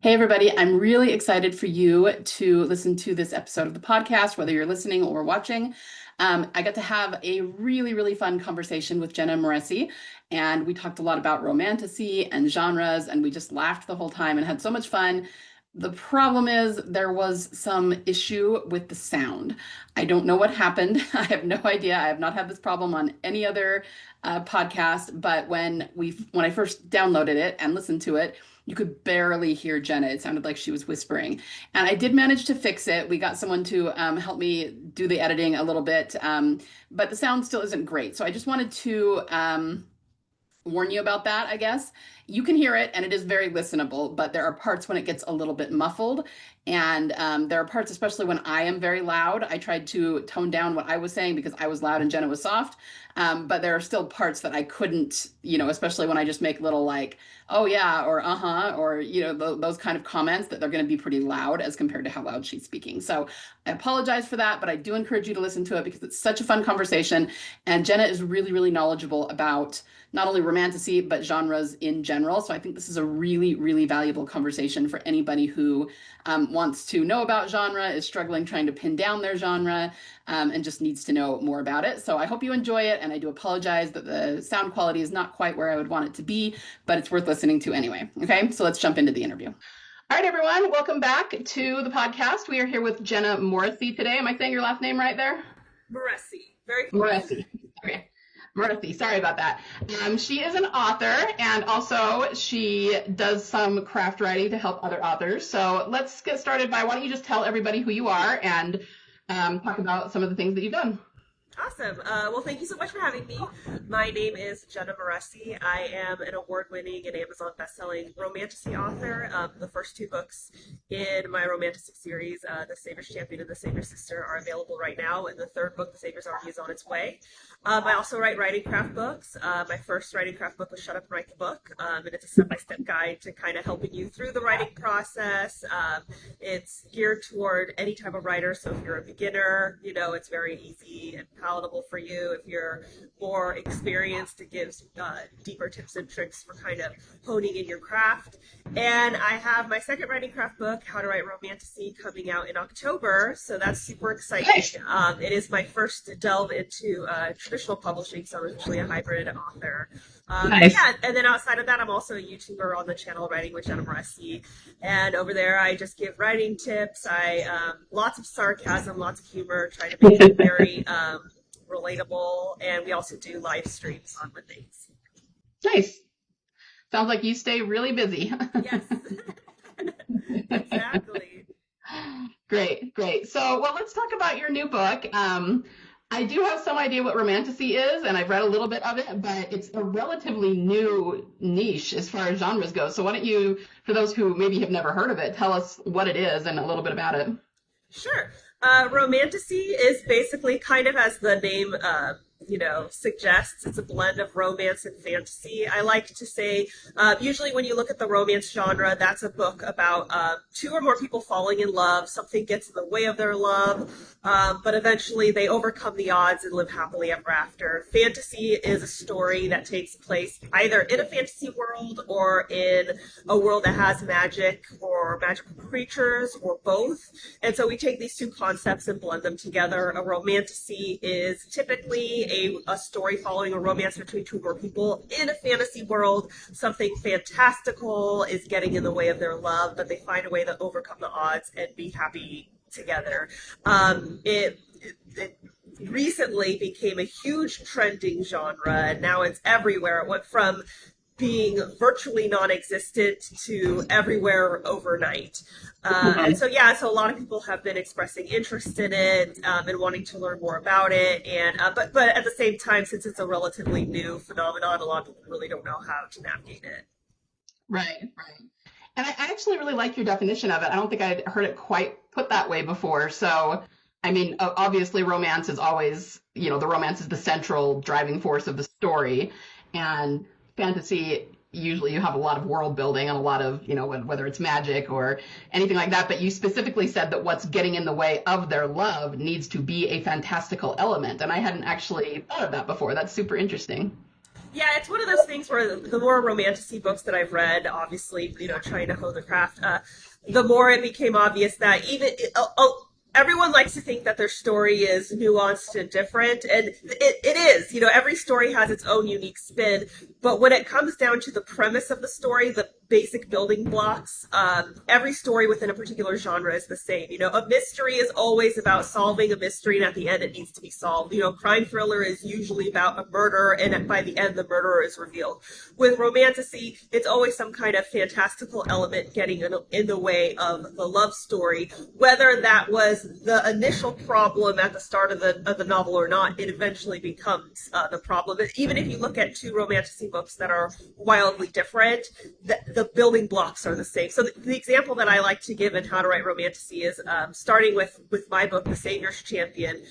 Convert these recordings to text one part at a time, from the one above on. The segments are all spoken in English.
Hey, everybody. I'm really excited for you to listen to this episode of the podcast, whether you're listening or watching. I got to have a really, really fun conversation with Jenna Moreci, and we talked a lot about romantasy and genres, and we just laughed the whole time and had so much fun. The problem is there was some issue with the sound. I don't know what happened. I have no idea. I have not had this problem on any other podcast, but when I first downloaded it and listened to it, you could barely hear Jenna. It sounded like she was whispering. And I did manage to fix it. We got someone to help me do the editing a little bit, but the sound still isn't great. So I just wanted to warn you about that, I guess. You can hear it and it is very listenable, but there are parts when it gets a little bit muffled. And there are parts, especially when I am very loud. I tried to tone down what I was saying because I was loud and Jenna was soft. But there are still parts that I couldn't, especially when I just make little like, oh yeah, or uh-huh, or, those kind of comments that they're going to be pretty loud as compared to how loud she's speaking. So I apologize for that, but I do encourage you to listen to it because it's such a fun conversation. And Jenna is really, really knowledgeable about not only romantasy, but genres in general. So I think this is a really, really valuable conversation for anybody who wants to know about genre, is struggling trying to pin down their genre, and just needs to know more about it. So I hope you enjoy it. And I do apologize that the sound quality is not quite where I would want it to be, but it's worth listening to anyway. Okay, so let's jump into the interview. All right, everyone, welcome back to the podcast. We are here with Jenna Moreci today. Am I saying your last name right there? Moreci. Very close. Moreci. Okay. Moreci, sorry about that. She is an author, and also she does some craft writing to help other authors. So let's get started by, why don't you just tell everybody who you are and talk about some of the things that you've done. Awesome. Well, thank you so much for having me. My name is Jenna Moraci. I am an award-winning and Amazon best-selling romantasy author. The first two books in my romantasy series, The Savior's Champion and The Savior's Sister, are available right now, and the third book, The Savior's Army, is on its way. I also write writing craft books. My first writing craft book was Shut Up and Write the Book, and it's a step-by-step guide to kind of helping you through the writing process. It's geared toward any type of writer, so if you're a beginner, it's very easy and palatable for you. If you're more experienced, it gives deeper tips and tricks for kind of honing in your craft. And I have my second writing craft book, How to Write Romantasy, coming out in October, so that's super exciting. It is my first delve into traditional publishing, so I'm actually a hybrid author. Nice. Yeah, and then outside of that, I'm also a YouTuber on the channel Writing with Jenna Moreci, and over there I just give writing tips. I lots of sarcasm, lots of humor, try to make it very relatable, and we also do live streams on Mondays. Nice. Sounds like you stay really busy. Yes, exactly. Great. So, well, let's talk about your new book. I do have some idea what romantasy is, and I've read a little bit of it, but it's a relatively new niche as far as genres go. So why don't you, for those who maybe have never heard of it, tell us what it is and a little bit about it. Sure. Romantasy is basically kind of, as the name suggests, it's a blend of romance and fantasy. I like to say, usually when you look at the romance genre, that's a book about two or more people falling in love. Something gets in the way of their love, but eventually they overcome the odds and live happily ever after. Fantasy is a story that takes place either in a fantasy world or in a world that has magic or magical creatures or both. And so we take these two concepts and blend them together. A romantasy is typically a story following a romance between two more people in a fantasy world. Something fantastical is getting in the way of their love, but they find a way to overcome the odds and be happy together. It recently became a huge trending genre, and now it's everywhere. It went from being virtually non-existent to everywhere overnight. So a lot of people have been expressing interest in it and wanting to learn more about it. And but at the same time, since it's a relatively new phenomenon, a lot of people really don't know how to navigate it. Right. And I actually really like your definition of it. I don't think I'd heard it quite put that way before. So, I mean, obviously romance is always, the romance is the central driving force of the story. And fantasy, usually you have a lot of world building and a lot of, whether it's magic or anything like that. But you specifically said that what's getting in the way of their love needs to be a fantastical element. And I hadn't actually thought of that before. That's super interesting. Yeah, it's one of those things where the more romantasy books that I've read, obviously, trying to hone the craft, the more it became obvious that everyone likes to think that their story is nuanced and different, and it is. Every story has its own unique spin, but when it comes down to the premise of the story, the basic building blocks, every story within a particular genre is the same. A mystery is always about solving a mystery, and at the end, it needs to be solved. Crime thriller is usually about a murder, and by the end, the murderer is revealed. With romantasy, it's always some kind of fantastical element getting in the way of the love story. Whether that was the initial problem at the start of the novel or not, it eventually becomes the problem. Even if you look at two romantasy books that are wildly different, the building blocks are the same. So the example that I like to give in How to Write Romantasy is starting with my book, The Savior's Champion.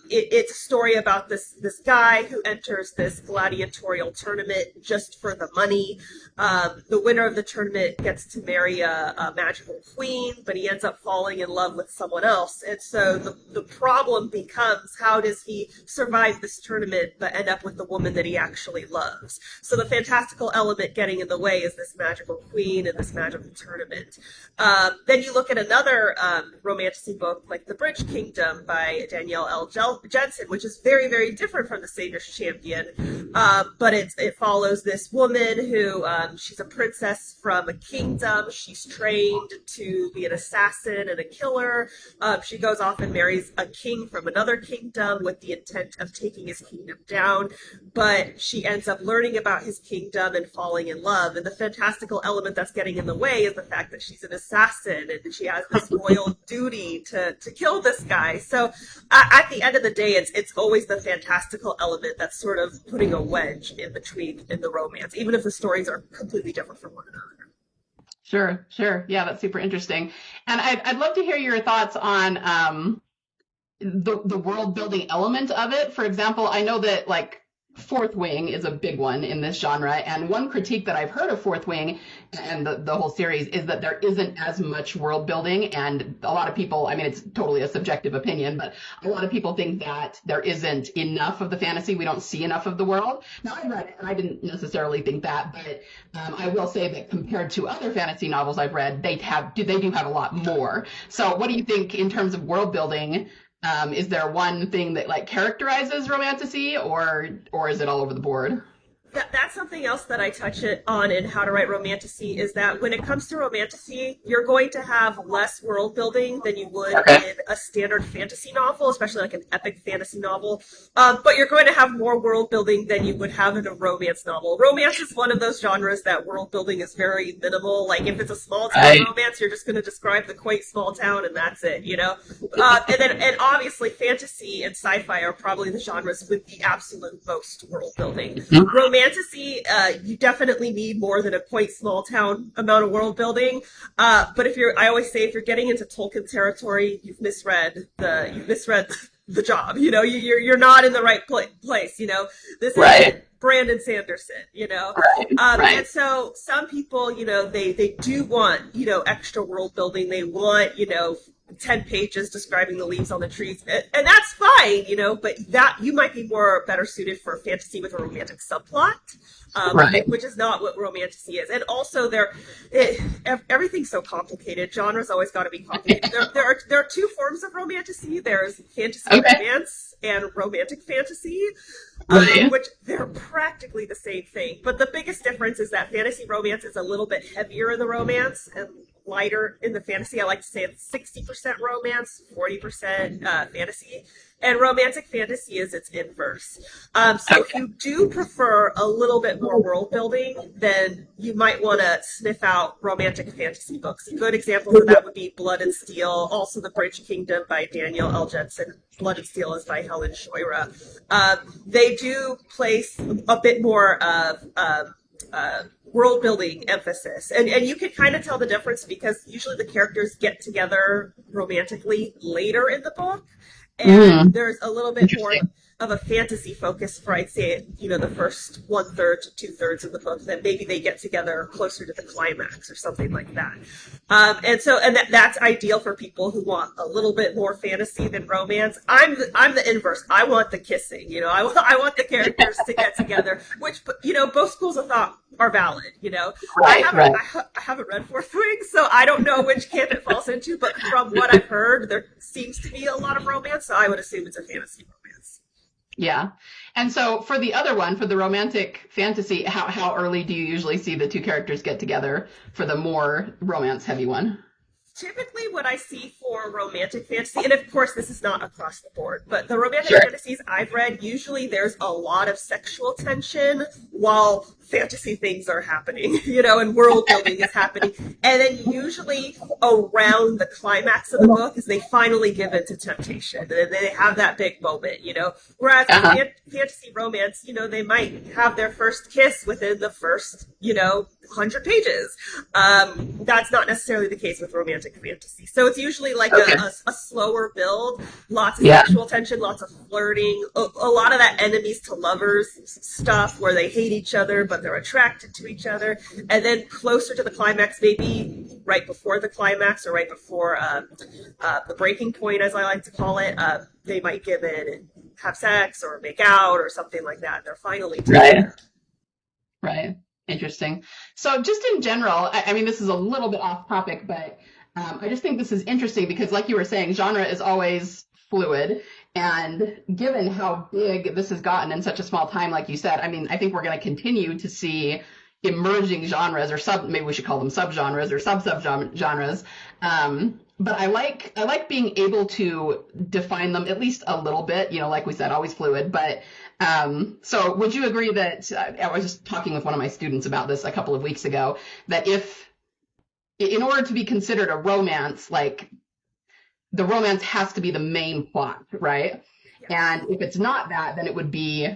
It's a story about this guy who enters this gladiatorial tournament just for the money. The winner of the tournament gets to marry a magical queen, but he ends up falling in love with someone else. And so the problem becomes, how does he survive this tournament but end up with the woman that he actually loves? So the fantastical element getting in the way is this magical queen and this magical tournament. Then you look at another romantasy book like The Bridge Kingdom by Danielle L. Jensen, which is very, very different from The Savior's Champion. But it follows this woman who, she's a princess from a kingdom. She's trained to be an assassin and a killer. She goes off and marries a king from another kingdom with the intent of taking his kingdom down. But she ends up learning about his kingdom and falling in love. And the fantastical element that's getting in the way is the fact that she's an assassin and she has this royal duty to kill this guy. So at the end of the day, it's always the fantastical element that's sort of putting a wedge in between in the romance, even if the stories are completely different from one another. Sure, sure. Yeah, that's super interesting. And I'd love to hear your thoughts on the world building element of it. For example, I know that like Fourth Wing is a big one in this genre, and one critique that I've heard of Fourth Wing and the whole series is that there isn't as much world building, and a lot of people, I mean, it's totally a subjective opinion, but a lot of people think that there isn't enough of the fantasy. We don't see enough of the world. Now, I read it, and I didn't necessarily think that, but I will say that compared to other fantasy novels I've read, they do have a lot more. So what do you think in terms of world building? Is there one thing that like characterizes romantasy, or is it all over the board? That's something else that I touch it on in How to Write Romantasy, is that when it comes to romantasy, you're going to have less world building than you would in a standard fantasy novel, especially like an epic fantasy novel. But you're going to have more world building than you would have in a romance novel. Romance is one of those genres that world building is very minimal. Like if it's a small town romance, you're just going to describe the quaint small town and that's it, and obviously fantasy and sci-fi are probably the genres with the absolute most world building. Romantasy, you definitely need more than a quaint small town amount of world building. But I always say, if you're getting into Tolkien territory, you've misread the job. You're not in the right place. This is Brandon Sanderson. Right. And so some people, they do want extra world building. They want 10 pages describing the leaves on the trees, and that's fine, but that you might be better suited for fantasy with a romantic subplot, which is not what romantasy is. And also everything's so complicated. Genre's always got to be complicated. There are two forms of romantasy. There's fantasy romance and romantic fantasy, which they're practically the same thing. But the biggest difference is that fantasy romance is a little bit heavier in the romance and lighter in the fantasy. I like to say it's 60% romance, 40% fantasy. And romantic fantasy is its inverse. If you do prefer a little bit more world building, then you might want to sniff out romantic fantasy books. Good examples of that would be Blood and Steel, also The Bridge Kingdom by Danielle L. Jensen. Blood and Steel is by Helen Scheurer. They do place a bit more of world building emphasis, and you can kind of tell the difference because usually the characters get together romantically later in the book, and there's a little bit more of a fantasy focus for, I'd say, the first 1/3 to 2/3 of the book. Then maybe they get together closer to the climax or something like that. That's ideal for people who want a little bit more fantasy than romance. I'm the inverse. I want the kissing. I want the characters to get together, which both schools of thought are valid. Right, right. I haven't read Fourth Wing, so I don't know which camp it falls into. But from what I've heard, there seems to be a lot of romance, so I would assume it's a fantasy romance. Yeah. And so for the other one, for the romantic fantasy, how early do you usually see the two characters get together for the more romance heavy one? Typically, what I see for romantic fantasy, and of course this is not across the board, but the romantic Sure. fantasies I've read, usually there's a lot of sexual tension while fantasy things are happening, and world building is happening. And then usually around the climax of the book is they finally give in to temptation. And they have that big moment, Whereas Uh-huh. fantasy romance, they might have their first kiss within the first, 100 pages. That's not necessarily the case with romantic fantasy. So it's usually like Okay. a slower build, lots of Yeah. sexual tension, lots of flirting, a lot of that enemies to lovers stuff where they hate each other, but they're attracted to each other. And then closer to the climax, maybe right before the climax or right before the breaking point, as I like to call it, they might give in and have sex or make out or something like that. They're finally together. Right. Right. Interesting. So just in general, I mean, this is a little bit off topic, but I just think this is interesting because like you were saying, genre is always fluid. And given how big this has gotten in such a small time, like you said, I mean, I think we're going to continue to see emerging genres or maybe we should call them subgenres or sub-subgenres. But I like being able to define them at least a little bit, like we said, always fluid. But so would you agree that I was just talking with one of my students about this a couple of weeks ago, that if in order to be considered a romance, like the romance has to be the main plot, right? Yes. And if it's not that, then it would be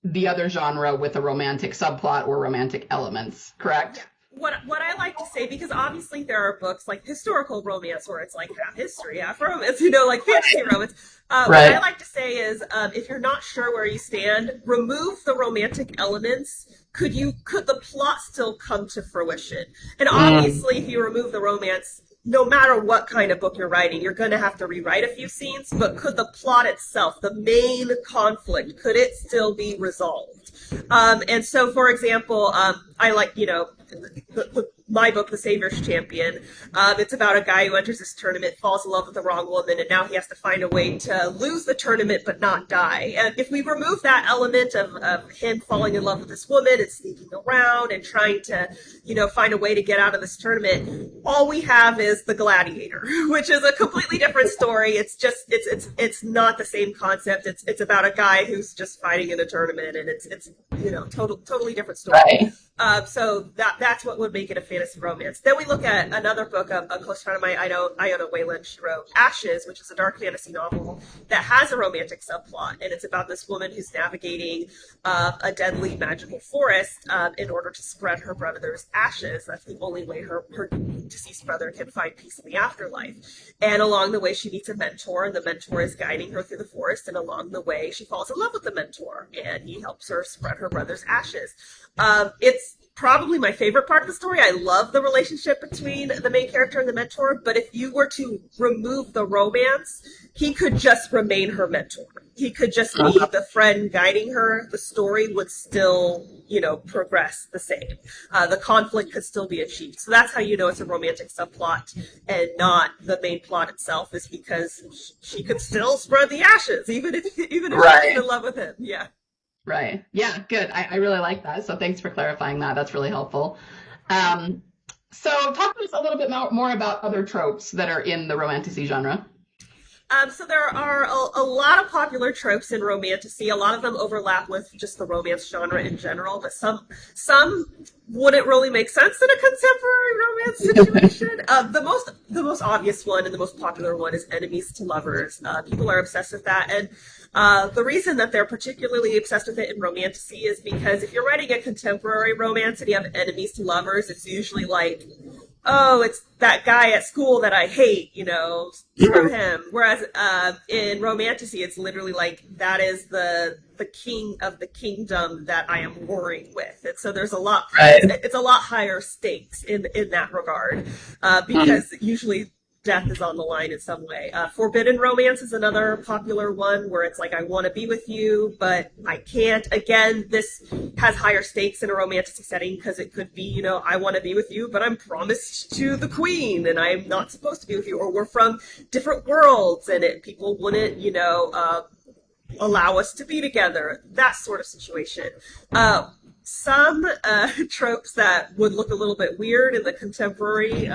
the other genre with a romantic subplot or romantic elements, correct? What I like to say, because obviously there are books like historical romance where it's like half history, half romance, like fantasy romance. What Right. I like to say is, if you're not sure where you stand, remove the romantic elements. Could the plot still come to fruition? And obviously, if you remove the romance, no matter what kind of book you're writing, you're going to have to rewrite a few scenes, but could the plot itself, the main conflict, could it still be resolved? And so, for example, I like, my book, The Savior's Champion. It's about a guy who enters this tournament, falls in love with the wrong woman, and now he has to find a way to lose the tournament but not die. And if we remove that element of him falling in love with this woman and sneaking around and trying to, find a way to get out of this tournament, all we have is The Gladiator, which is a completely different story. It's just, it's not the same concept. It's about a guy who's just fighting in a tournament, and it's totally different story. Right. So that's what would make it a fantasy romance. Then we look at another book, a close friend of mine, Iona Wayland, she wrote Ashes, which is a dark fantasy novel that has a romantic subplot. And it's about this woman who's navigating a deadly magical forest in order to spread her brother's ashes. That's the only way her deceased brother can find peace in the afterlife. And along the way, she meets a mentor, and the mentor is guiding her through the forest. And along the way, she falls in love with the mentor, and he helps her spread her brother's ashes. It's probably my favorite part of the story. I love the relationship between the main character and the mentor, but if you were to remove the romance, he could just remain her mentor. He could just be the friend guiding her. The story would still, progress the same. The conflict could still be achieved. So that's how you know it's a romantic subplot and not the main plot itself, is because she could still spread the ashes, even if Right. she's in love with him. Yeah. Right. Yeah, good. I really like that. So thanks for clarifying that. That's really helpful. So talk to us a little bit more about other tropes that are in the romantasy genre. So there are a lot of popular tropes in romantasy. A lot of them overlap with just the romance genre in general, but some wouldn't really make sense in a contemporary romance situation. The most obvious one and the most popular one is enemies to lovers. People are obsessed with that, and the reason that they're particularly obsessed with it in romantasy is because if you're writing a contemporary romance and you have enemies to lovers, it's usually like oh, it's that guy at school that I hate, screw him. Whereas in Romantasy, it's literally like that is the king of the kingdom that I am warring with, and so there's a lot. Right. It's a lot higher stakes in that regard, Mm. because usually death is on the line in some way. Forbidden romance is another popular one where it's like, I want to be with you, but I can't. Again, this has higher stakes in a romantic setting because it could be, I want to be with you, but I'm promised to the queen and I'm not supposed to be with you. Or we're from different worlds and people wouldn't, allow us to be together. That sort of situation. Some tropes that would look a little bit weird in the contemporary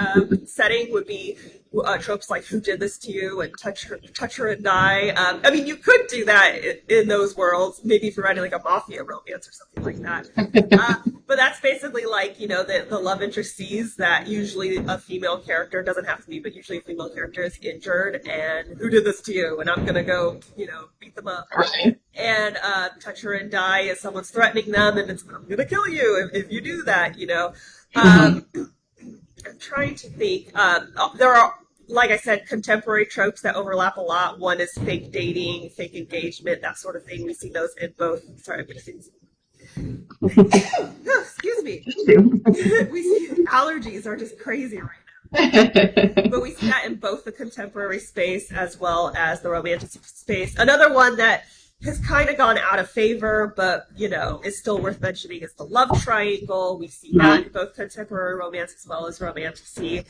setting would be tropes like "Who did this to you?" and touch her and die." I mean, you could do that in those worlds, maybe if you're writing like a mafia romance or something like that. But that's basically like the love interest sees that usually a female character, doesn't have to be, but usually a female character is injured, and who did this to you? And I'm gonna go, beat them up. Right. And touch her and die as someone's threatening them, and it's I'm gonna kill you if you do that. Mhm. I'm trying to think. There are, like I said, contemporary tropes that overlap a lot. One is fake dating, fake engagement, that sort of thing. We see those in both. Sorry, I'm gonna see. Excuse me. We see allergies are just crazy right now. But we see that in both the contemporary space as well as the romantic space. Another one that has kind of gone out of favor, but is still worth mentioning is the love triangle. We see that in both contemporary romance as well as romantasy.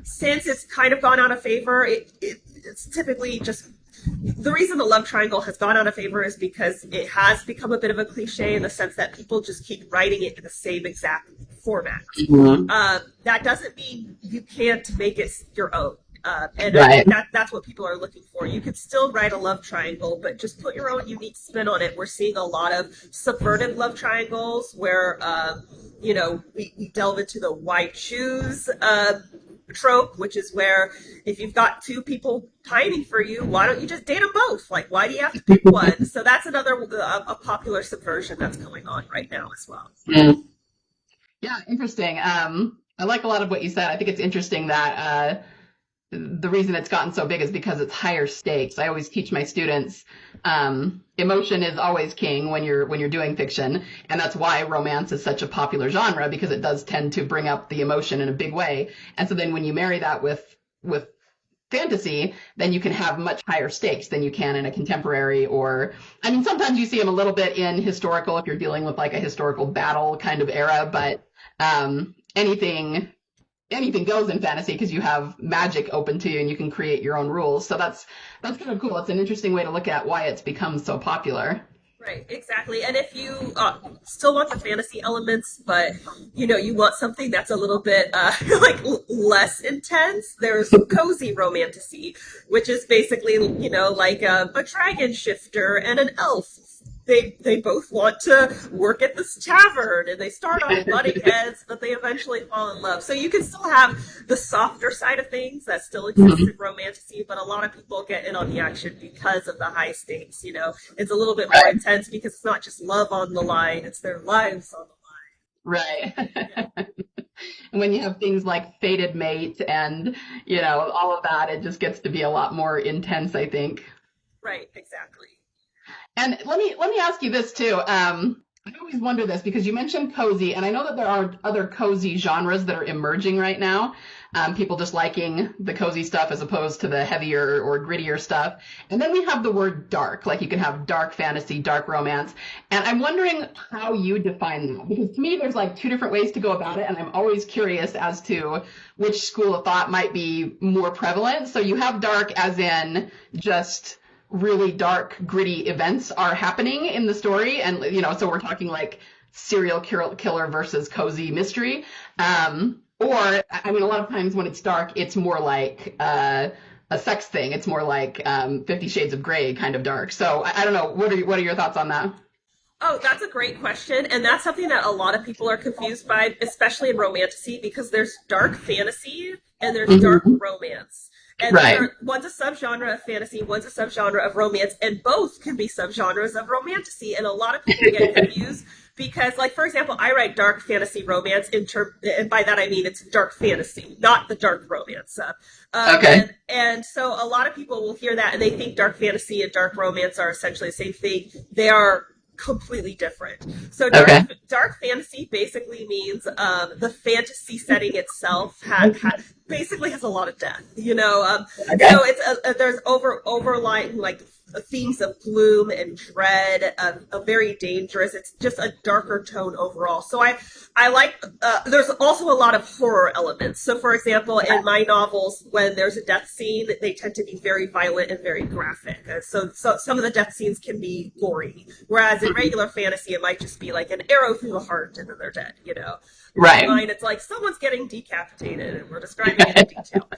Since it's kind of gone out of favor, it's typically just the reason the love triangle has gone out of favor is because it has become a bit of a cliche in the sense that people just keep writing it in the same exact format. Mhm. That doesn't mean you can't make it your own. And I Right. think that's what people are looking for. You could still write a love triangle, but just put your own unique spin on it. We're seeing a lot of subverted love triangles where, we delve into the white shoes trope, which is where if you've got two people pining for you, why don't you just date them both? Like, why do you have to pick one? So that's another a popular subversion that's going on right now as well. Mm. Yeah, interesting. I like a lot of what you said. I think it's interesting that the reason it's gotten so big is because it's higher stakes. I always teach my students emotion is always king when you're doing fiction, and that's why romance is such a popular genre, because it does tend to bring up the emotion in a big way. And so then when you marry that with fantasy, then you can have much higher stakes than you can in a contemporary, or I mean sometimes you see them a little bit in historical if you're dealing with like a historical battle kind of era, but anything goes in fantasy because you have magic open to you and you can create your own rules. So that's kind of cool. It's an interesting way to look at why it's become so popular. Right, exactly. And if you still want the fantasy elements, but you want something that's a little bit less intense, there's cozy romantasy, which is basically like a dragon shifter and an elf. They both want to work at this tavern, and they start off butting heads, but they eventually fall in love. So you can still have the softer side of things that still exists in romantasy, but a lot of people get in on the action because of the high stakes. It's a little bit more Right. intense because it's not just love on the line; it's their lives on the Right. line. Yeah, And when you have things like fated mate and, all of that, it just gets to be a lot more intense, I think. right, exactly. And let me ask you this too. I always wonder this because you mentioned cozy, and I know that there are other cozy genres that are emerging right now. People just liking the cozy stuff as opposed to the heavier or grittier stuff. And then we have the word dark, like you can have dark fantasy, dark romance. And I'm wondering how you define that, because to me, there's like two different ways to go about it. And I'm always curious as to which school of thought might be more prevalent. So you have dark as in just really dark, gritty events are happening in the story. And, so we're talking like serial killer versus cozy mystery. Or, I mean, a lot of times when it's dark, it's more like a sex thing. It's more like 50 Shades of Grey kind of dark. So I don't know. What are your thoughts on that? Oh, that's a great question. And that's something that a lot of people are confused by, especially in romantasy, because there's dark fantasy and there's dark Hmm. romance. And Right. one's a subgenre of fantasy, one's a subgenre of romance, and both can be subgenres of romantasy. And a lot of people get confused because, like, for example, I write dark fantasy romance and by that I mean it's dark fantasy, not the dark romance. Okay. And so a lot of people will hear that and they think dark fantasy and dark romance are essentially the same thing. They are completely different. So Okay. dark fantasy basically means the fantasy setting itself basically has a lot of death. Okay. So there's overlying like themes of gloom and dread, a very dangerous. It's just a darker tone overall. So I like. There's also a lot of horror elements. So for example, in my novels, when there's a death scene, they tend to be very violent and very graphic. So some of the death scenes can be gory, whereas in regular fantasy, it might just be like an arrow through the heart and then they're dead. Right. Mine, it's like someone's getting decapitated and we're describing it in detail.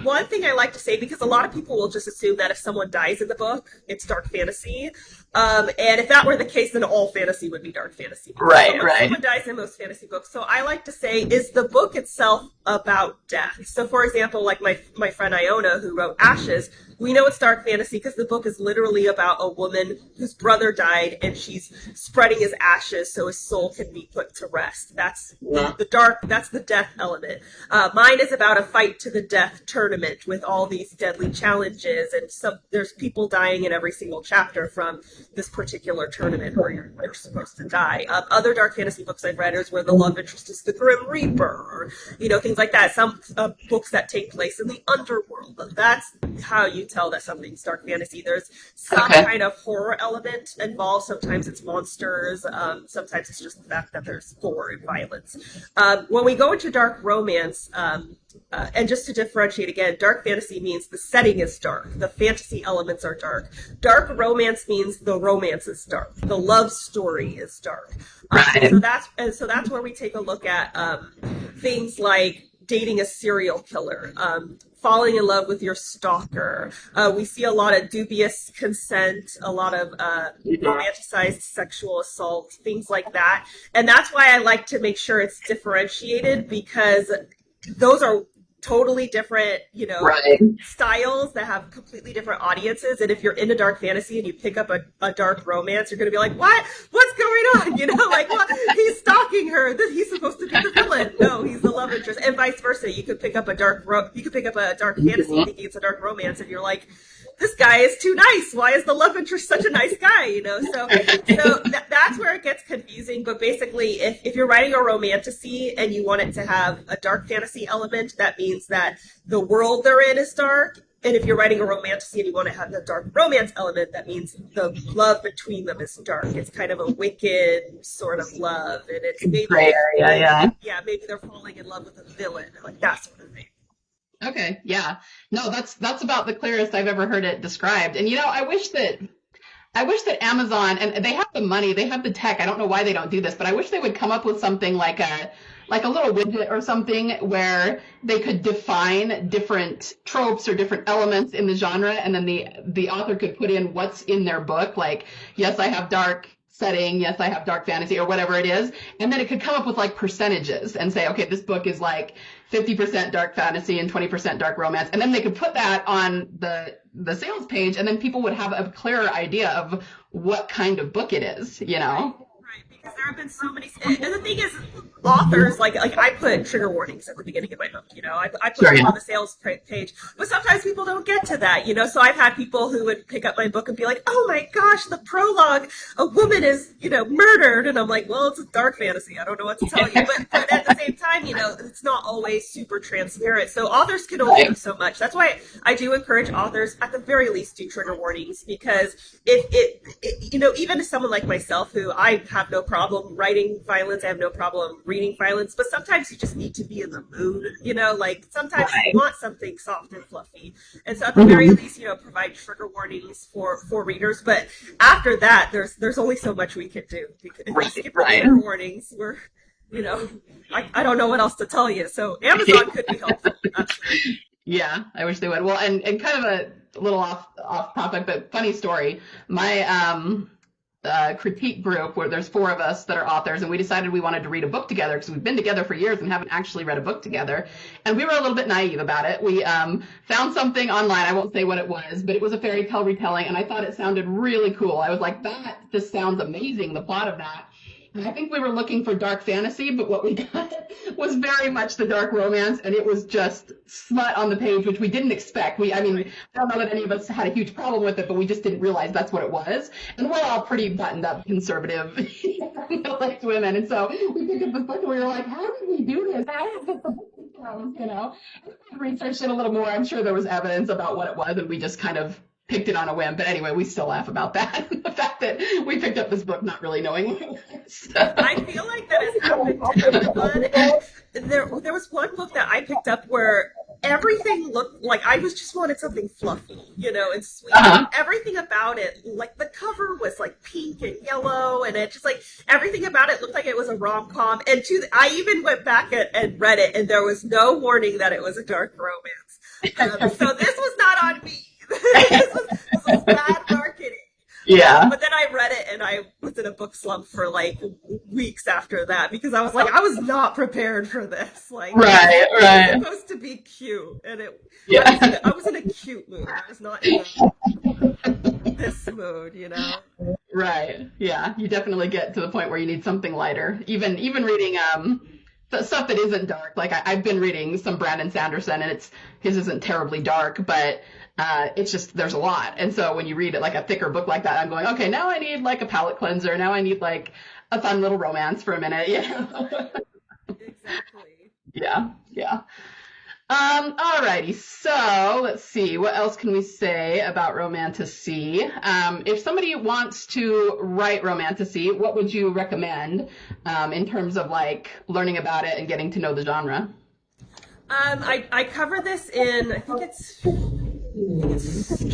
One thing I like to say, because a lot of people will just assume that if someone dies in the book, it's dark fantasy. And if that were the case, then all fantasy would be dark fantasy. Right, Someone dies in most fantasy books. So I like to say, is the book itself about death? So for example, like my friend Iona, who wrote Ashes, we know it's dark fantasy because the book is literally about a woman whose brother died and she's spreading his ashes so his soul can be put to rest. That's that's the death element. Mine is about a fight to the death tournament with all these deadly challenges, and there's people dying in every single chapter from this particular tournament where you're supposed to die. Other dark fantasy books I've read is where the love interest is the Grim Reaper, or things like that. Some books that take place in the underworld. That's how you tell that something's dark fantasy. There's some kind of horror element involved. Sometimes it's monsters. Sometimes it's just the fact that there's gore and violence. When we go into dark romance, and just to differentiate again, dark fantasy means the setting is dark. The fantasy elements are dark. Dark romance means the romance is dark. The love story is dark. Right. So that's where we take a look at things like dating a serial killer, falling in love with your stalker. We see a lot of dubious consent, a lot of romanticized sexual assault, things like that. And that's why I like to make sure it's differentiated, because those are totally different, styles that have completely different audiences. And if you're into dark fantasy and you pick up a dark romance, you're going to be like, what? What's going on? Like, what? He's stalking her. He's supposed to be the villain. No, he's the love interest. And vice versa. You could pick up a dark fantasy thinking it's a dark romance, and you're like, this guy is too nice. Why is the love interest such a nice guy? So that's where it gets confusing. But basically, if you're writing a romantasy and you want it to have a dark fantasy element, that means that the world they're in is dark. And if you're writing a romantasy and you want to have the dark romance element, that means the love between them is dark. It's kind of a wicked sort of love, and it's maybe maybe they're falling in love with a villain, like that sort of thing. Okay. Yeah. No, that's about the clearest I've ever heard it described. And I wish that Amazon, and they have the money, they have the tech. I don't know why they don't do this, but I wish they would come up with something like a little widget or something where they could define different tropes or different elements in the genre, and then the author could put in what's in their book. Like, yes, I have dark setting, yes, I have dark fantasy, or whatever it is. And then it could come up with like percentages and say, okay, this book is like 50% dark fantasy and 20% dark romance. And then they could put that on the sales page, and then people would have a clearer idea of what kind of book it is, Right, because there have been so many, and the thing is, authors, like I put trigger warnings at the beginning of my book, I put them on the sales page, but sometimes people don't get to that, so I've had people who would pick up my book and be like, oh my gosh, the prologue, a woman is, murdered, and I'm like, well, it's a dark fantasy, I don't know what to tell you, but at the same time, it's not always super transparent, so authors can only do so much. That's why I do encourage authors, at the very least, do trigger warnings, because even as someone like myself, who I have no problem writing violence, I have no problem reading violence, but sometimes you just need to be in the mood, like sometimes you want something soft and fluffy. And so at the very least, provide trigger warnings for readers. But after that, there's only so much we can do. Because if we skip the trigger warnings, we're, I don't know what else to tell you. So Amazon could be helpful. Absolutely. Yeah, I wish they would. Well, and kind of a little off topic, but funny story. critique group where there's 4 of us that are authors, and we decided we wanted to read a book together because we've been together for years and haven't actually read a book together. And we were a little bit naive about it. We found something online. I won't say what it was, but it was a fairy tale retelling, and I thought it sounded really cool. I was like, that just sounds amazing, the plot of that. I think we were looking for dark fantasy, but what we got was very much the dark romance, and it was just smut on the page, which we didn't expect. I don't know that any of us had a huge problem with it, but we just didn't realize that's what it was. And we're all pretty buttoned up, conservative, middle-aged women, and so we picked up this book and we were like, how did we do this? How is this the book becomes, you know? And we researched it a little more. I'm sure there was evidence about what it was, and we just kind of picked it on a whim. But anyway, we still laugh about that. The fact that we picked up this book not really knowing what it was. I feel like that has happened to everyone. There was one book that I picked up where everything looked like I was just wanted something fluffy, you know, and sweet. Uh-huh. Everything about it, like the cover was like pink and yellow, and it just like everything about it looked like it was a rom-com. And I even went back and read it, and there was no warning that it was a dark romance. So this was not on me. This was bad marketing. Yeah. But then I read it and I was in a book slump for like weeks after that because I was like, I was not prepared for this. Like, right. It was supposed to be cute, and I was in a cute mood. I was not in this mood, you know. Right. Yeah. You definitely get to the point where you need something lighter. Even reading stuff that isn't dark. Like I've been reading some Brandon Sanderson, and his isn't terribly dark, but it's just, there's a lot. And so when you read it like a thicker book like that, I'm going, okay, now I need like a palate cleanser. Now I need like a fun little romance for a minute. Yeah. Exactly. Yeah. Yeah. Alrighty. So let's see. What else can we say about Romantasy? If somebody wants to write Romantasy, what would you recommend in terms of like learning about it and getting to know the genre? I cover this in, I think it's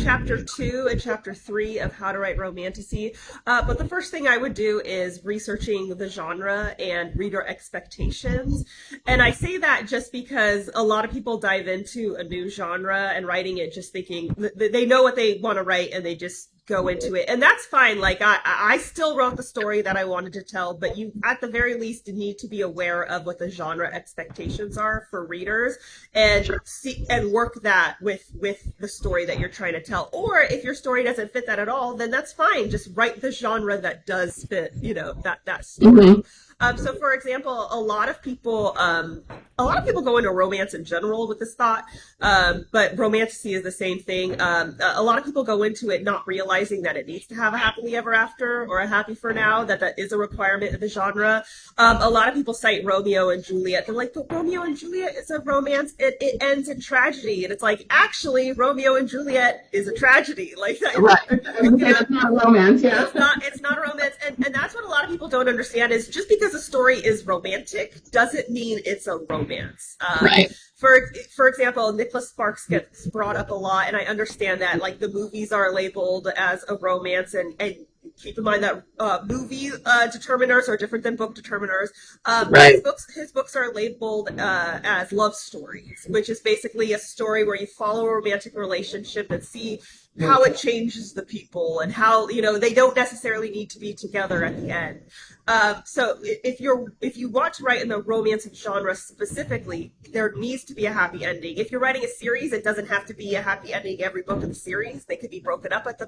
chapter 2 and chapter 3 of How to Write Romantasy. But the first thing I would do is researching the genre and reader expectations. And I say that just because a lot of people dive into a new genre and writing it just thinking they know what they want to write and they just go into it. And that's fine. Like I still wrote the story that I wanted to tell, but you at the very least need to be aware of what the genre expectations are for readers and see and work that with the story that you're trying to tell. Or if your story doesn't fit that at all, then that's fine. Just write the genre that does fit, you know, that story. Mm-hmm. So for example, a lot of people go into romance in general with this thought, but Romantasy is the same thing. A lot of people go into it not realizing that it needs to have a happily ever after or a happy for now, that is a requirement of the genre. A lot of people cite Romeo and Juliet. They're like, but Romeo and Juliet is a romance. It ends in tragedy. And it's like, actually, Romeo and Juliet is a tragedy. Like that. Right. It's not a romance, yeah. It's not a romance. And that's what a lot of people don't understand is just because a story is romantic doesn't mean it's a romance. Right. For example, Nicholas Sparks gets brought up a lot, and I understand that like the movies are labeled as a romance, and keep in mind that movie determiners are different than book determiners. Right. His books are labeled as love stories, which is basically a story where you follow a romantic relationship and see how it changes the people and how, you know, they don't necessarily need to be together at the end. So if you want to write in the romance genre specifically, there needs to be a happy ending. If you're writing a series, it doesn't have to be a happy ending every book in the series. They could be broken up at the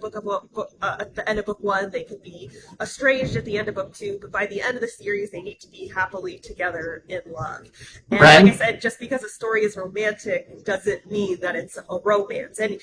at the end of book 1. They could be estranged at the end of book 2. But by the end of the series, they need to be happily together in love. And right. Like I said, just because a story is romantic doesn't mean that it's a romance. And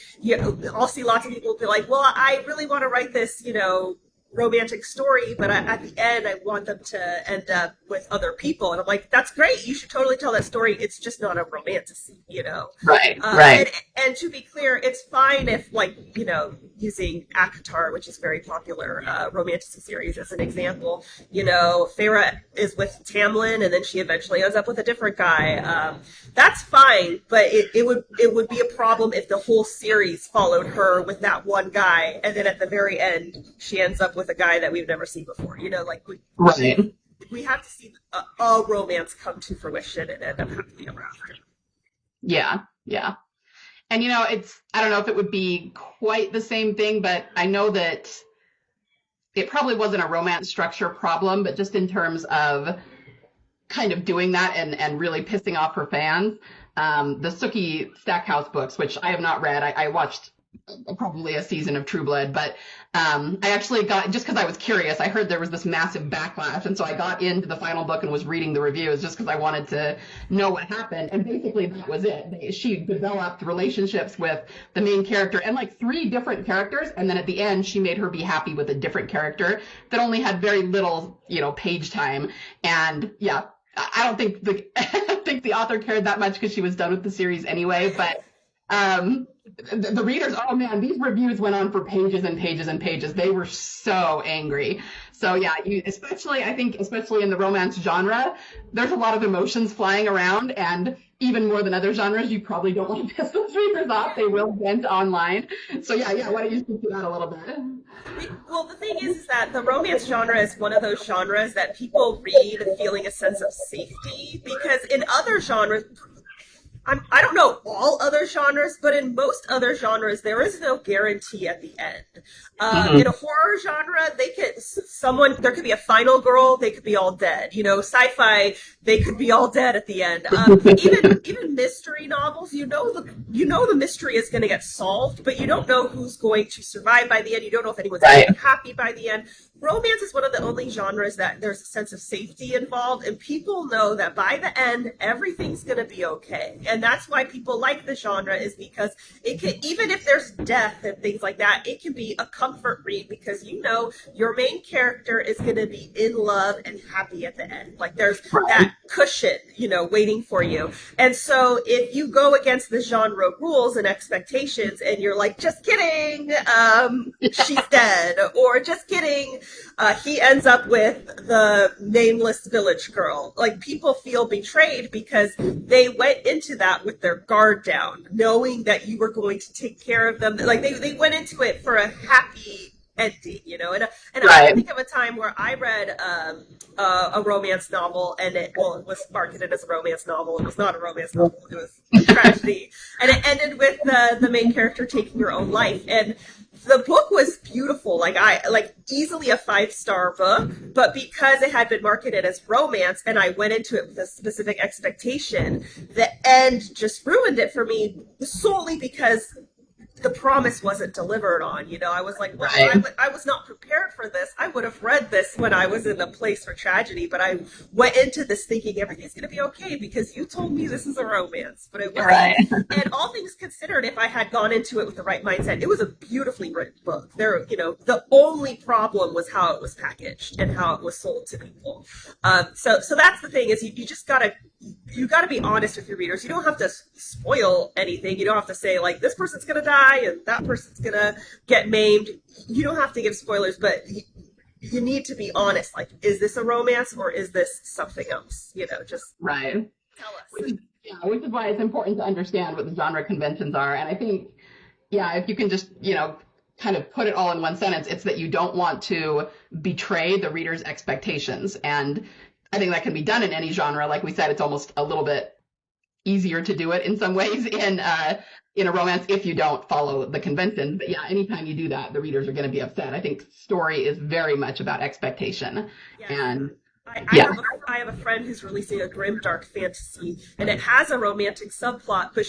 I'll see lots of people be like, well, I really want to write this, you know, romantic story, but at the end I want them to end up with other people, and I'm like, that's great, you should totally tell that story, it's just not a romantasy, you know. Right. Right. And to be clear, it's fine if, like, you know, using ACOTAR, which is very popular romantasy series as an example, you know, Feyre is with Tamlin and then she eventually ends up with a different guy. That's fine, but it would be a problem if the whole series followed her with that one guy and then at the very end she ends up with a guy that we've never seen before, you know, like we have to see a romance come to fruition and end up happily ever after. Yeah, yeah. And, you know, I don't know if it would be quite the same thing, but I know that it probably wasn't a romance structure problem, but just in terms of kind of doing that and really pissing off her fans. The Sookie Stackhouse books, which I have not read. I watched probably a season of True Blood, but I actually got, just because I was curious, I heard there was this massive backlash, and so I got into the final book and was reading the reviews just because I wanted to know what happened, and basically that was it. She developed relationships with the main character and like 3 different characters, and then at the end she made her be happy with a different character that only had very little, page time, and yeah. I don't think I don't think the author cared that much because she was done with the series anyway, but the readers, oh man, these reviews went on for pages and pages and pages. They were so angry. So yeah, I think especially in the romance genre, there's a lot of emotions flying around, and even more than other genres, you probably don't want to piss those readers off. They will vent online. So yeah, why don't you speak to that a little bit? Well, the thing is that the romance genre is one of those genres that people read feeling a sense of safety, because in other genres, I don't know all other genres, but in most other genres, there is no guarantee at the end. In a horror genre, there could be a final girl, they could be all dead. Sci-fi, they could be all dead at the end. Even mystery novels, the mystery is going to get solved, but you don't know who's going to survive by the end. You don't know if anyone's going to be happy by the end. Romance is one of the only genres that there's a sense of safety involved, and people know that by the end, everything's going to be okay. And that's why people like the genre, is because it can, even if there's death and things like that, it can be a comfort read because your main character is going to be in love and happy at the end. Like there's that cushion, waiting for you. And so if you go against the genre rules and expectations and you're like, just kidding, she's dead, or just kidding, he ends up with the nameless village girl. Like, people feel betrayed because they went into that with their guard down, knowing that you were going to take care of them. Like, they went into it for a happy ending, And I can think of a time where I read a romance novel, and it was marketed as a romance novel. It was not a romance novel. It was a tragedy. And it ended with the main character taking her own life. And the book was beautiful, like easily a 5-star book, but because it had been marketed as romance and I went into it with a specific expectation, the end just ruined it for me solely because the promise wasn't delivered on. I was like, well, I was not prepared for this. I would have read this when I was in a place for tragedy, but I went into this thinking everything's going to be okay because you told me this is a romance, but it wasn't. And all things considered, if I had gone into it with the right mindset, it was a beautifully written book. The only problem was how it was packaged and how it was sold to people. So that's the thing, is you just gotta be honest with your readers. You don't have to spoil anything. You don't have to say, like, this person's going to die and that person's going to get maimed. You don't have to give spoilers, but you need to be honest. Like, is this a romance or is this something else? Just tell us. Which is why it's important to understand what the genre conventions are. And I think, if you can just, kind of put it all in one sentence, it's that you don't want to betray the reader's expectations. And I think that can be done in any genre. Like we said, it's almost a little bit easier to do it in some ways in a romance if you don't follow the conventions. But anytime you do that, the readers are going to be upset. I think story is very much about expectation. Yes. And I have a friend who's releasing a grim dark fantasy, and it has a romantic subplot, but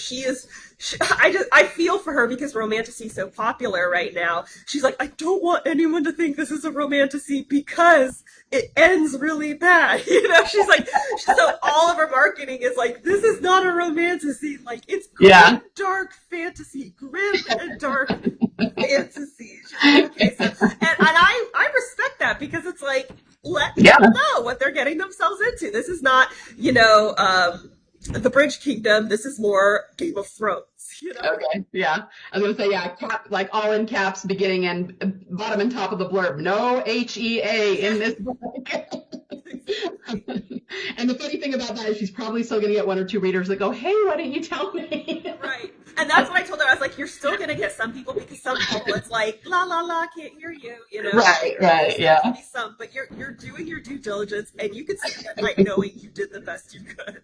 I feel for her because Romantasy is so popular right now. She's like, I don't want anyone to think this is a Romantasy because it ends really bad. She's like, so all of her marketing is like, this is not a Romantasy. Like, it's grim dark fantasy, grim and dark fantasy. Like, okay, so, and I respect that because it's like, let people know what they're getting themselves into. This is not, the Bridge Kingdom. This is more Game of Thrones. Okay, yeah. I was going to say, like all in caps, beginning and bottom and top of the blurb. No HEA in this book. And the funny thing about that is she's probably still going to get 1 or 2 readers that go, hey, why didn't you tell me? Right. And that's what I told her. I was like, you're still going to get some people because some people it's like, la, la, la, can't hear you, Right, yeah. Some, but you're doing your due diligence, and you can sleep at night knowing you did the best you could.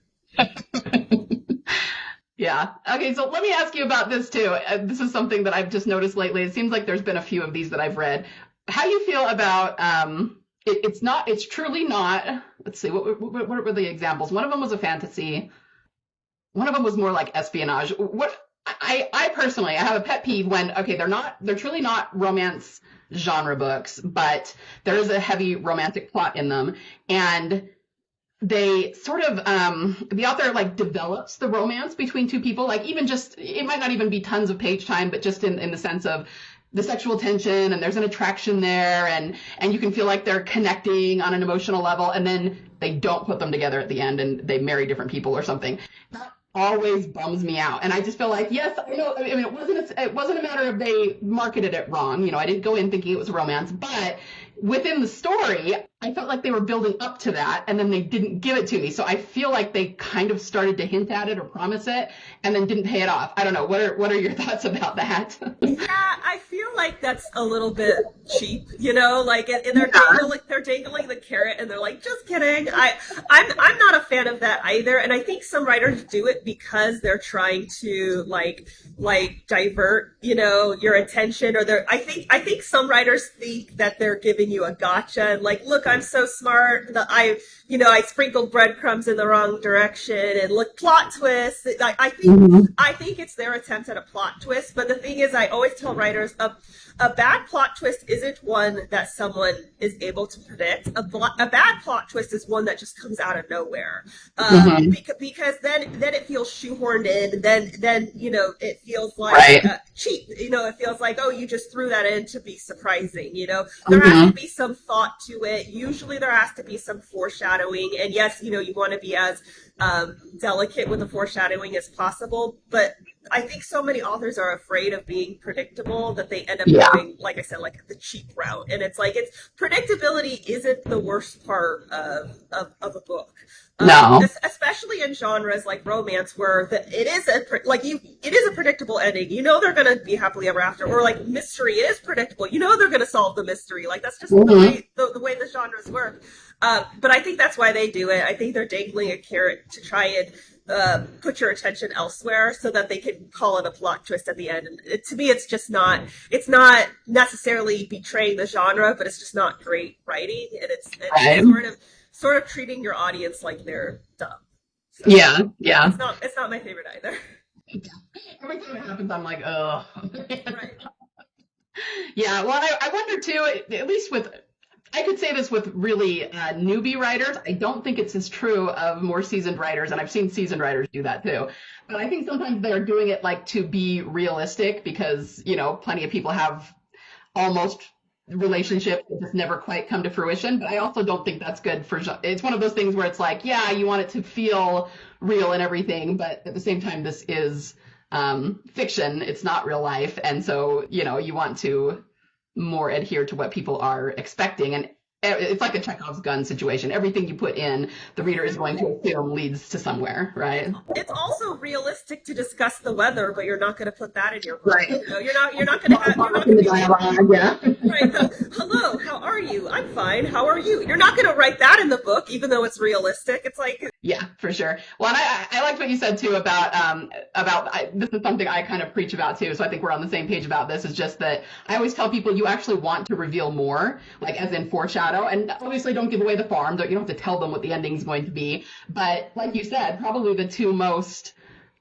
Yeah. Okay, so let me ask you about this too. This is something that I've just noticed lately. It seems like there's been a few of these that I've read. how do you feel about it's truly not, let's see, what were the examples? One of them was a fantasy. One of them was more like espionage. I personally, I have a pet peeve when, okay, they're truly not romance genre books, but there is a heavy romantic plot in them. And they sort of, the author like develops the romance between two people, like even just, it might not even be tons of page time, but just in the sense of the sexual tension, and there's an attraction there, and you can feel like they're connecting on an emotional level, and then they don't put them together at the end and they marry different people or something. That always bums me out. And I just feel like, yes, I know, I mean, it wasn't a matter of they marketed it wrong. You know, I didn't go in thinking it was a romance, but within the story, I felt like they were building up to that, and then they didn't give it to me. So I feel like they kind of started to hint at it or promise it, and then didn't pay it off. I don't know. What are your thoughts about that? Yeah, I feel like that's a little bit cheap, like, and they're dangling the carrot, and they're like, just kidding. I'm not a fan of that either, and I think some writers do it because they're trying to like divert, your attention, or I think some writers think that they're giving you a gotcha, and like, look, I'm so smart that I sprinkled breadcrumbs in the wrong direction, and look, plot twist. I think it's their attempt at a plot twist, but the thing is, I always tell writers a bad plot twist isn't one that someone is able to predict. A bad plot twist is one that just comes out of nowhere, Mm-hmm. because then it feels shoehorned in. Then it feels like Right. cheap. It feels like, oh, you just threw that in to be surprising. There has to Mm-hmm. be some thought to it. Usually there has to be some foreshadowing, and yes, you want to be as delicate with the foreshadowing as possible, but I think so many authors are afraid of being predictable that they end up Yeah. going, like I said, like the cheap route. And it's like, predictability isn't the worst part of a book. No. Especially in genres like romance, where it is a predictable ending. They're going to be happily ever after, or like mystery, it is predictable. They're going to solve the mystery. Like, that's just Mm-hmm. the way the genres work. But I think that's why they do it. I think they're dangling a carrot to try and put your attention elsewhere, so that they can call it a plot twist at the end. And to me, it's not necessarily betraying the genre, but it's just not great writing, and it's Right. sort of treating your audience like they're dumb. So Yeah. Yeah. it's not my favorite either. Every time it happens, I'm like, oh. Right. Yeah, well, I wonder too, at least I could say this with really newbie writers. I don't think it's as true of more seasoned writers, and I've seen seasoned writers do that too. But I think sometimes they're doing it like to be realistic because, plenty of people have almost relationships that just never quite come to fruition. But I also don't think that's good it's one of those things where it's like, yeah, you want it to feel real and everything, but at the same time, this is fiction. It's not real life. And so, you want to more adhere to what people are expecting. And it's like a Chekhov's gun situation. Everything you put in, the reader is going to assume leads to somewhere, right? It's also realistic to discuss the weather, but you're not going to put that in your book. Right. You're not going to have you're not In going the to be dialogue, yeah. right. Hello, how are you? I'm fine. How are you? You're not going to write that in the book, even though it's realistic. It's like, Yeah, for sure. Well, and I liked what you said too about this is something I kind of preach about too. So I think we're on the same page about this. Is just that I always tell people you actually want to reveal more, like as in foreshadow, and obviously don't give away the farm. You don't have to tell them what the ending is going to be. But like you said, probably the two most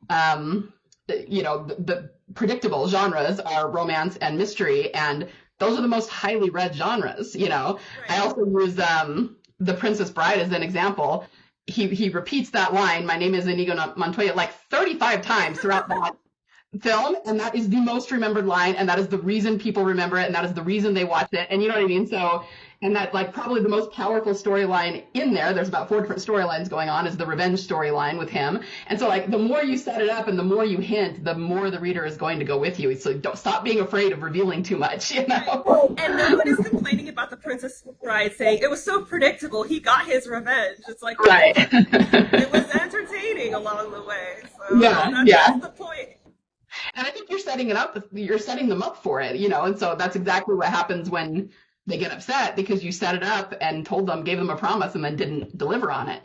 the predictable genres are romance and mystery, and those are the most highly read genres. I right. also use The Princess Bride as an example. He repeats that line, "My name is Inigo Montoya," like 35 times throughout that film, and that is the most remembered line, and that is the reason people remember it, and that is the reason they watch it, and you know what I mean? So, and that, like, probably the most powerful storyline in there's about 4 different storylines going on, is the revenge storyline with him. And so, like, the more you set it up and the more you hint, the more the reader is going to go with you. So don't stop being afraid of revealing too much, And no one is complaining about the Princess Bride, saying it was so predictable. He got his revenge. It's like, Right. it was entertaining along the way. So Yeah, that's, yeah. that's the point. And I think you're setting them up for it, and so that's exactly what happens when they get upset, because you set it up and gave them a promise and then didn't deliver on it.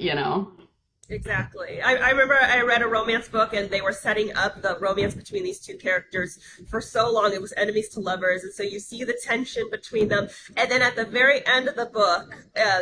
Exactly. I remember I read a romance book and they were setting up the romance between these two characters for so long. It was enemies to lovers. And so you see the tension between them. And then at the very end of the book,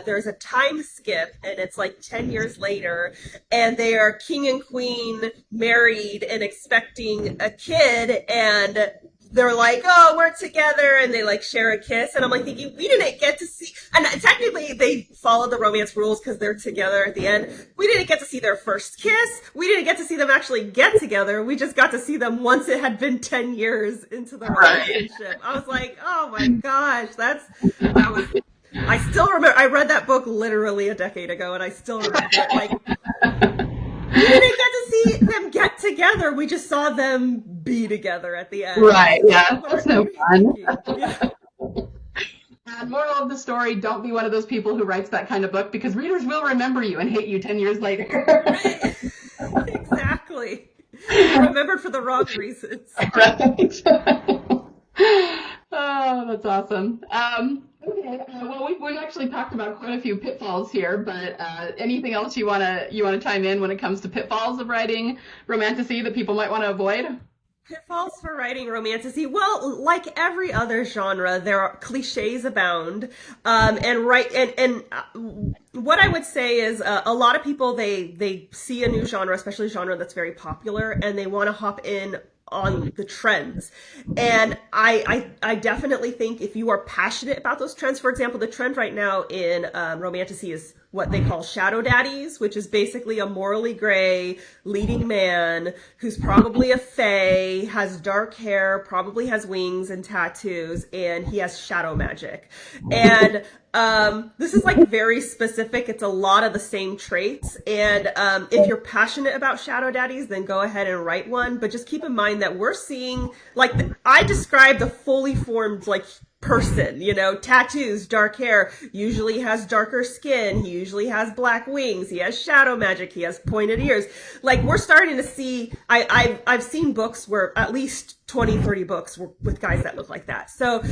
there's a time skip and it's like 10 years later and they are king and queen married and expecting a kid. And they're like, oh, we're together, and they like share a kiss, and I'm like thinking, we didn't get to see, and technically they followed the romance rules because they're together at the end. We didn't get to see their first kiss. We didn't get to see them actually get together. We just got to see them once it had been 10 years into the relationship. I was like, oh my gosh, that was. I still remember. I read that book literally a decade ago, and I still remember it. Like, we didn't get to see them get together. We just saw them be together at the end. Right, yeah. That's no fun. Yeah. And moral of the story, don't be one of those people who writes that kind of book because readers will remember you and hate you 10 years later. Exactly. Remembered for the wrong reasons. Right. Oh, that's awesome. Okay. Well, we've actually talked about quite a few pitfalls here, but anything else you wanna chime in when it comes to pitfalls of writing romantasy that people might want to avoid? Pitfalls for writing romantasy. Well, like every other genre, there are cliches abound. What I would say is a lot of people they see a new genre, especially a genre that's very popular, and they want to hop in on the trends. And I definitely think if you are passionate about those trends, for example, the trend right now in romantasy is what they call shadow daddies, which is basically a morally gray leading man who's probably a fae, has dark hair, probably has wings and tattoos, and he has shadow magic. And this is like very specific. It's a lot of the same traits. And if you're passionate about shadow daddies, then go ahead and write one. But just keep in mind that we're seeing, like, I described a fully formed, like, person, you know, tattoos, dark hair, usually has darker skin, he usually has black wings, he has shadow magic, he has pointed ears. Like, we're starting to see, I've seen books where at least 20, 30 books with guys that look like that. So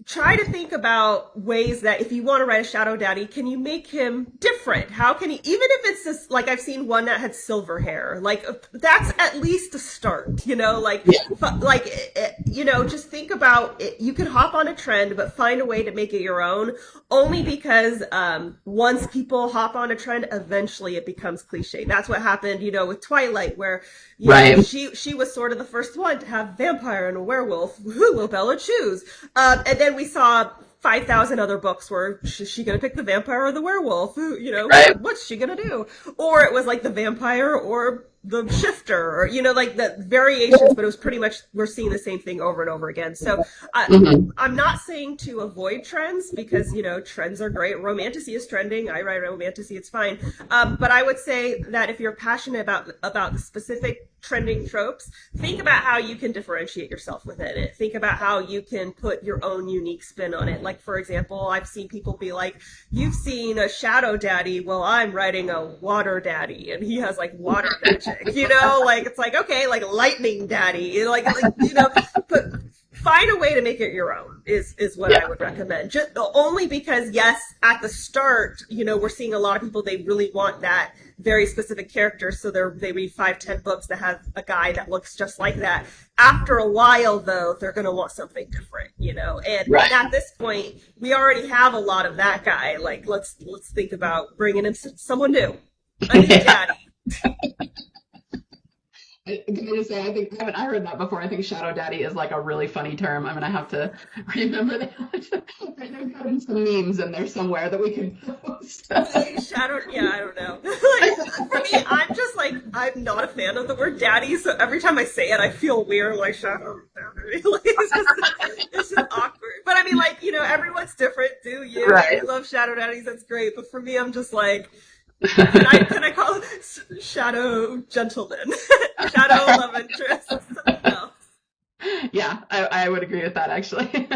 try to think about ways that if you want to write a shadow daddy, can you make him different? How can he, even if it's just, like, I've seen one that had silver hair, like, that's at least a start, you know, like, you know, just think about it. You can hop on a trend, but find a way to make it your own, only because once people hop on a trend, eventually it becomes cliche. That's what happened, you know, with Twilight, where you know, she was sort of the first one to have vampire and a werewolf. Who will Bella choose? And then we saw 5,000 other books where is she going to pick the vampire or the werewolf? Who, you know, what's she going to do? Or it was like the vampire or the shifter, or, you know, like the variations, but it was pretty much, we're seeing the same thing over and over again. So I'm not saying to avoid trends because, you know, trends are great. Romantasy is trending. I write romantasy. It's fine. But I would say that if you're passionate about the specific trending tropes, think about how you can differentiate yourself within it. Think about how you can put your own unique spin on it. Like, for example, I've seen people be like, you've seen a shadow daddy. Well, I'm writing a water daddy and he has like water magic, you know, like, it's like, okay, like lightning daddy, like you know, but find a way to make it your own is what I would recommend. Just only because, yes, at the start, you know, we're seeing a lot of people, they really want that very specific character, so they read 5-10 books that have a guy that looks just like that. After a while, though, they're going to want something different, you know. And at this point, we already have a lot of that guy. Like, let's think about bringing in someone new, a new daddy. I'm gonna say, I think, haven't I heard that before? I think shadow daddy is like a really funny term. I'm gonna have to remember that. Right now, I'm putting some memes in there somewhere that we can post. Shadow, yeah, I don't know. Like, for me, I'm just like, I'm not a fan of the word daddy, so every time I say it, I feel weird, like, shadow daddy. Like, it's just awkward. But I mean, like, you know, everyone's different. Do you? Right. I love shadow daddies, that's great. But for me, I'm just like, can I call it shadow gentleman? Shadow love interest, something else. Yeah, I would agree with that, actually.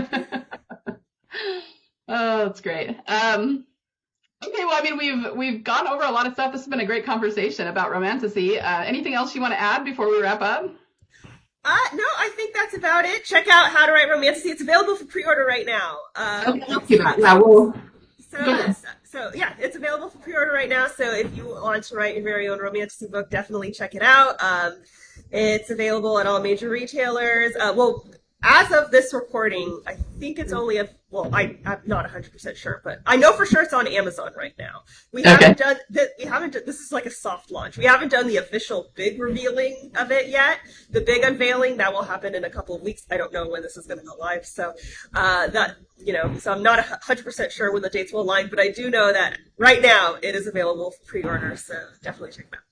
Oh, that's great. Okay, well, I mean, we've gone over a lot of stuff. This has been a great conversation about romantasy. Anything else you want to add before we wrap up? No, I think that's about it. Check out How to Write Romantasy. It's available for pre-order right now. Okay, thank you. Yeah, we'll... So yeah, it's available for pre-order right now. So if you want to write your very own Romantasy book, definitely check it out. It's available at all major retailers. Well, as of this recording, I think it's only well, I'm not 100% sure, but I know for sure it's on Amazon right now. We Okay. haven't done that. We haven't. This is like a soft launch. We haven't done the official big revealing of it yet. The big unveiling that will happen in a couple of weeks. I don't know when this is going to go live, so so I'm not 100% sure when the dates will align, but I do know that right now it is available for pre-order. So definitely check it out.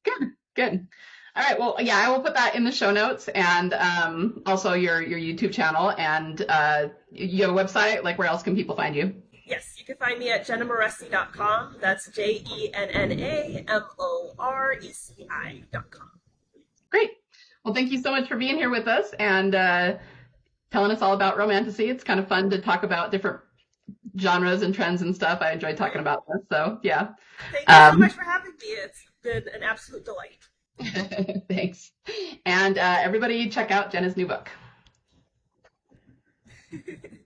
Good. Good. All right. Well, yeah, I will put that in the show notes and also your YouTube channel and you have a website. Like, where else can people find you? Yes, you can find me at jennamoreci.com. That's JennaMoreci.com. Great. Well, thank you so much for being here with us and telling us all about Romantasy. It's kind of fun to talk about different genres and trends and stuff. I enjoy talking about this. So, yeah. Thank you so much for having me. It's been an absolute delight. Thanks. And everybody check out Jenna's new book.